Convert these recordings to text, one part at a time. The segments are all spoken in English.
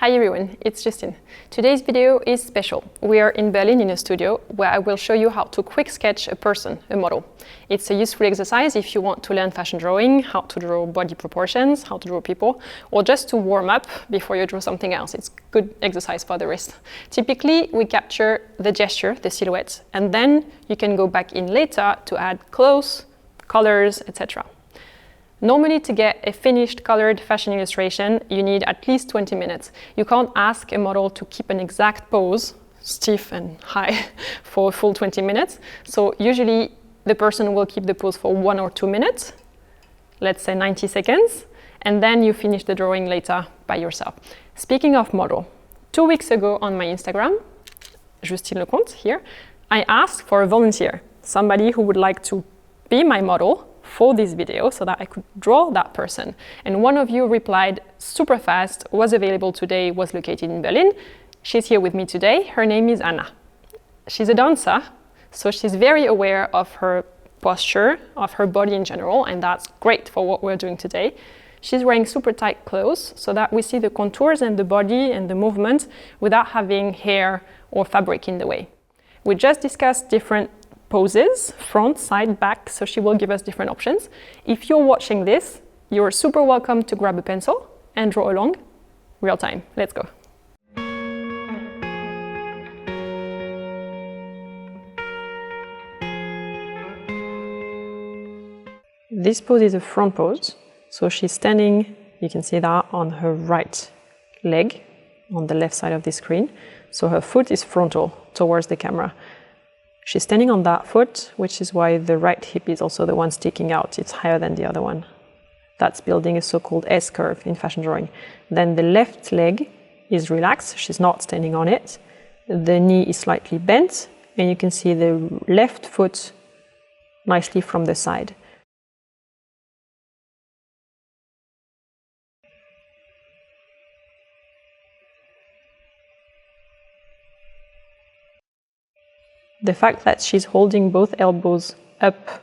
Hi everyone, it's Justine. Today's video is special. We are in Berlin in a studio where I will show you how to quick sketch a person, a model. It's a useful exercise if you want to learn fashion drawing, how to draw body proportions, how to draw people, or just to warm up before you draw something else. It's good exercise for the wrist. Typically, we capture the gesture, the silhouette, and then you can go back in later to add clothes, colors, etc. Normally, to get a finished colored fashion illustration, you need at least 20 minutes. You can't ask a model to keep an exact pose, stiff and high, for a full 20 minutes. So usually the person will keep the pose for 1 or 2 minutes, let's say 90 seconds, and then you finish the drawing later by yourself. Speaking of model, 2 weeks ago on my Instagram, Justine Leconte here, I asked for a volunteer, somebody who would like to be my model for this video so that I could draw that person. And one of you replied super fast, was available today, was located in Berlin. She's here with me today. Her name is Anna. She's a dancer, so she's very aware of her posture, of her body in general, and that's great for what we're doing today. She's wearing super tight clothes so that we see the contours and the body and the movement without having hair or fabric in the way. We just discussed different poses, front, side, back, so she will give us different options. If you're watching this, you're super welcome to grab a pencil and draw along. Real time. Let's go. This pose is a front pose, so she's standing, you can see that, on her right leg, on the left side of the screen. So her foot is frontal towards the camera. She's standing on that foot, which is why the right hip is also the one sticking out. It's higher than the other one. That's building a so-called S-curve in fashion drawing. Then the left leg is relaxed. She's not standing on it. The knee is slightly bent, and you can see the left foot nicely from the side. The fact that she's holding both elbows up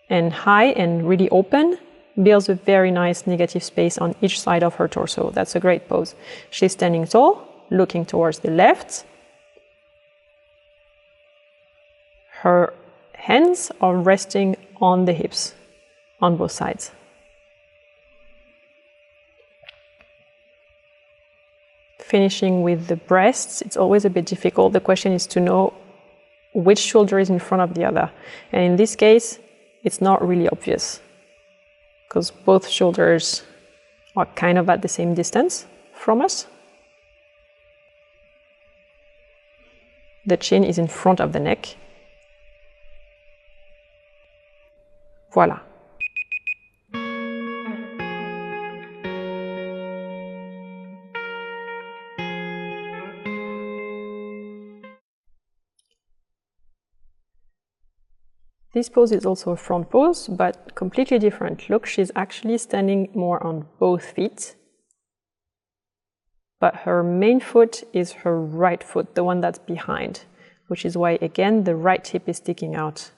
and high and really open builds a very nice negative space on each side of her torso. That's a great pose. She's standing tall, looking towards the left. Her hands are resting on the hips on both sides. Finishing with the breasts, it's always a bit difficult. The question is to know which shoulder is in front of the other. And in this case, it's not really obvious because both shoulders are kind of at the same distance from us. The chin is in front of the neck. Voila. This pose is also a front pose, but completely different. Look, she's actually standing more on both feet. But her main foot is her right foot, the one that's behind, which is why, again, the right hip is sticking out.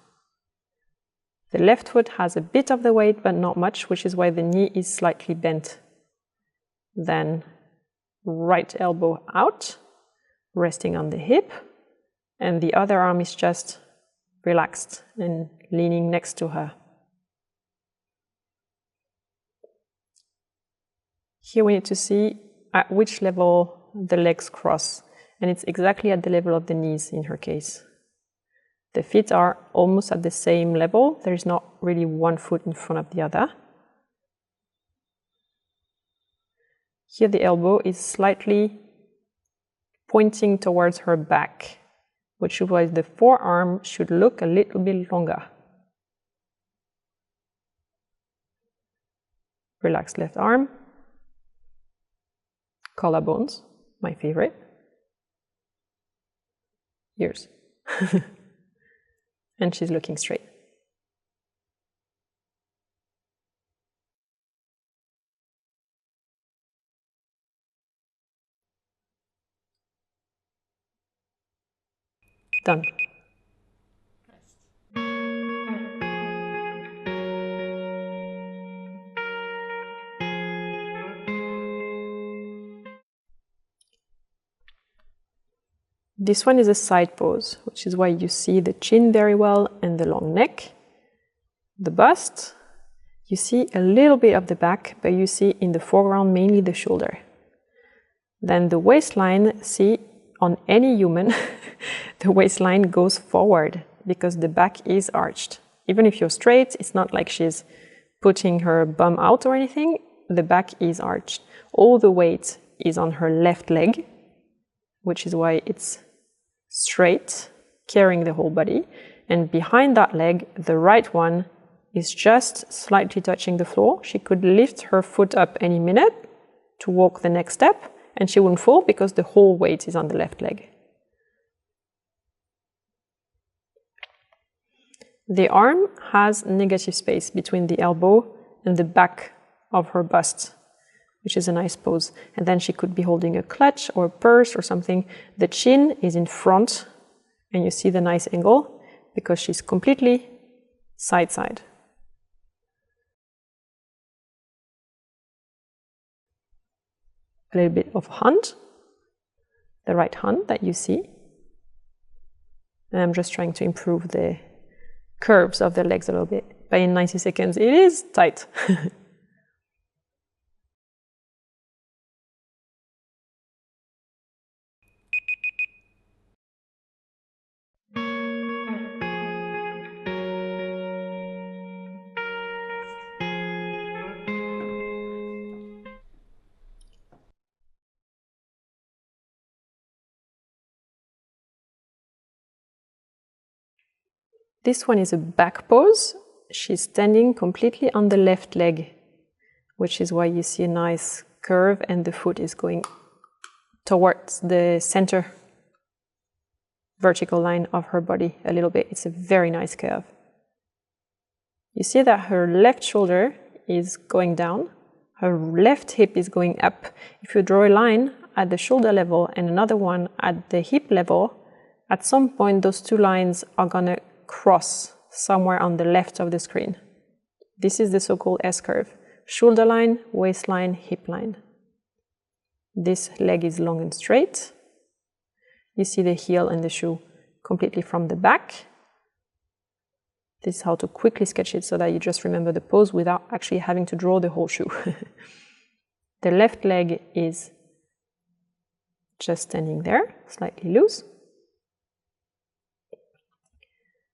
The left foot has a bit of the weight, but not much, which is why the knee is slightly bent. Then right elbow out, resting on the hip, and the other arm is just relaxed and leaning next to her. Here we need to see at which level the legs cross, and it's exactly at the level of the knees in her case. The feet are almost at the same level. There is not really one foot in front of the other. Here the elbow is slightly pointing towards her back, which is why the forearm should look a little bit longer. Relaxed left arm. Collarbones, my favorite. Ears. And she's looking straight. Done. This one is a side pose, which is why you see the chin very well and the long neck. The bust, you see a little bit of the back, but you see in the foreground mainly the shoulder. Then the waistline, see, on any human, the waistline goes forward because the back is arched. Even if you're straight, it's not like she's putting her bum out or anything. The back is arched. All the weight is on her left leg, which is why it's straight, carrying the whole body. And behind that leg, the right one is just slightly touching the floor. She could lift her foot up any minute to walk the next step, and she wouldn't fall because the whole weight is on the left leg. The arm has negative space between the elbow and the back of her bust, which is a nice pose. And then she could be holding a clutch or a purse or something. The chin is in front, and you see the nice angle because she's completely side-side. A little bit of hand, the right hand that you see. And I'm just trying to improve the curves of the legs a little bit. But in 90 seconds, it is tight. This one is a back pose. She's standing completely on the left leg, which is why you see a nice curve and the foot is going towards the center vertical line of her body a little bit. It's a very nice curve. You see that her left shoulder is going down, her left hip is going up. If you draw a line at the shoulder level and another one at the hip level, at some point those two lines are gonna cross somewhere on the left of the screen. This is the so-called S-curve. Shoulder line, waistline, hip line. This leg is long and straight. You see the heel and the shoe completely from the back. This is how to quickly sketch it so that you just remember the pose without actually having to draw the whole shoe. The left leg is just standing there, slightly loose.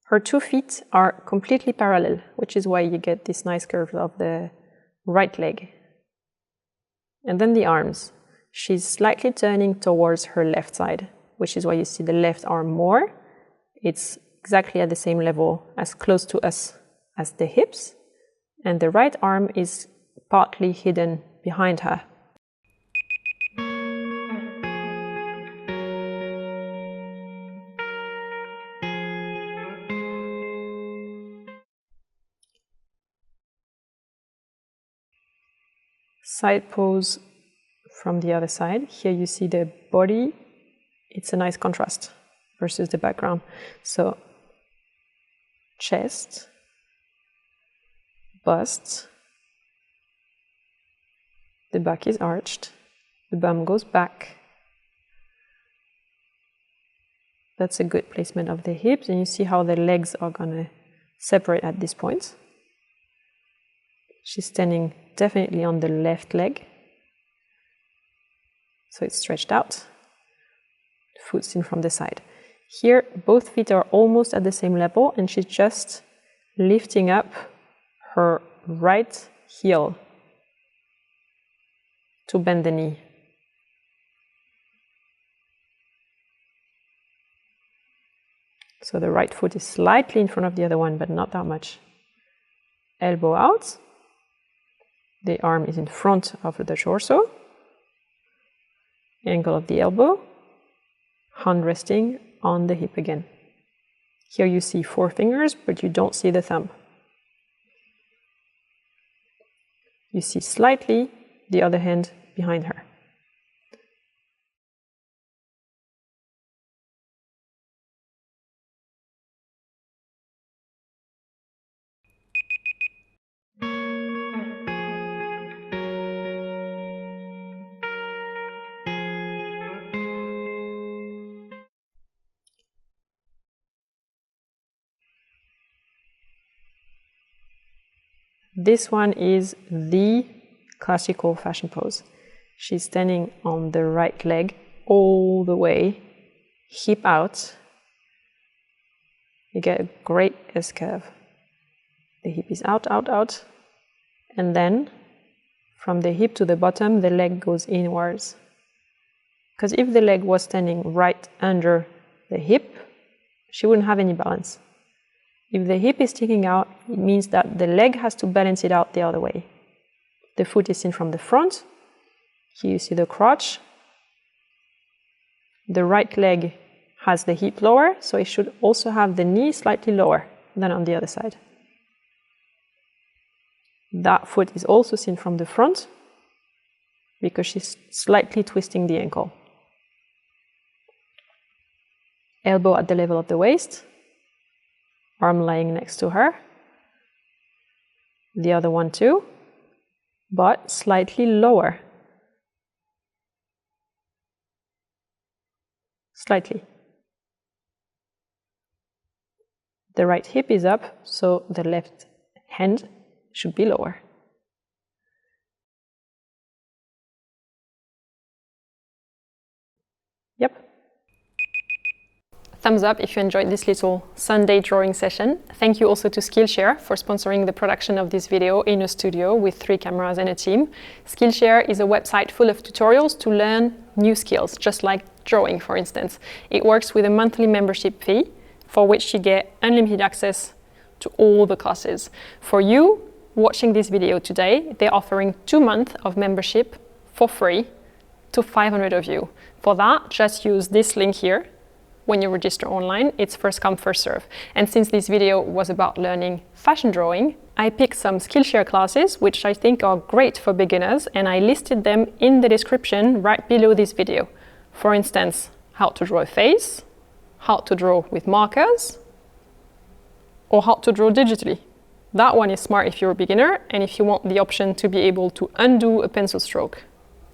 Her 2 feet are completely parallel, which is why you get this nice curve of the right leg. And then the arms. She's slightly turning towards her left side, which is why you see the left arm more. It's exactly at the same level, as close to us as the hips. And the right arm is partly hidden behind her. Side pose from the other side. Here you see the body. It's a nice contrast versus the background. So chest, bust, the back is arched, the bum goes back. That's a good placement of the hips, and you see how the legs are gonna separate at this point. She's standing definitely on the left leg, so it's stretched out, foot's in from the side. Here, both feet are almost at the same level, and she's just lifting up her right heel to bend the knee. So the right foot is slightly in front of the other one, but not that much. Elbow out. The arm is in front of the torso. Angle of the elbow. Hand resting on the hip again. Here you see 4 fingers, but you don't see the thumb. You see slightly the other hand behind her. This one is the classical fashion pose. She's standing on the right leg all the way, hip out. You get a great S-curve. The hip is out, out, out. And then from the hip to the bottom, the leg goes inwards. Because if the leg was standing right under the hip, she wouldn't have any balance. If the hip is sticking out, it means that the leg has to balance it out the other way. The foot is seen from the front. Here you see the crotch. The right leg has the hip lower, so it should also have the knee slightly lower than on the other side. That foot is also seen from the front because she's slightly twisting the ankle. Elbow at the level of the waist. Arm lying next to her. The other one too, but slightly lower. Slightly. The right hip is up, so the left hand should be lower. Yep. Thumbs up if you enjoyed this little Sunday drawing session. Thank you also to Skillshare for sponsoring the production of this video in a studio with 3 cameras and a team. Skillshare is a website full of tutorials to learn new skills, just like drawing, for instance. It works with a monthly membership fee, for which you get unlimited access to all the classes. For you watching this video today, they're offering 2 months of membership for free to 500 of you. For that, just use this link here. When you register online, it's first come, first serve. And since this video was about learning fashion drawing, I picked some Skillshare classes, which I think are great for beginners, and I listed them in the description right below this video. For instance, how to draw a face, how to draw with markers, or how to draw digitally. That one is smart if you're a beginner, and if you want the option to be able to undo a pencil stroke.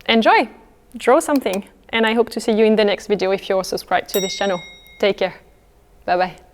Enjoy! Draw something! And I hope to see you in the next video if you're subscribed to this channel. Take care. Bye bye.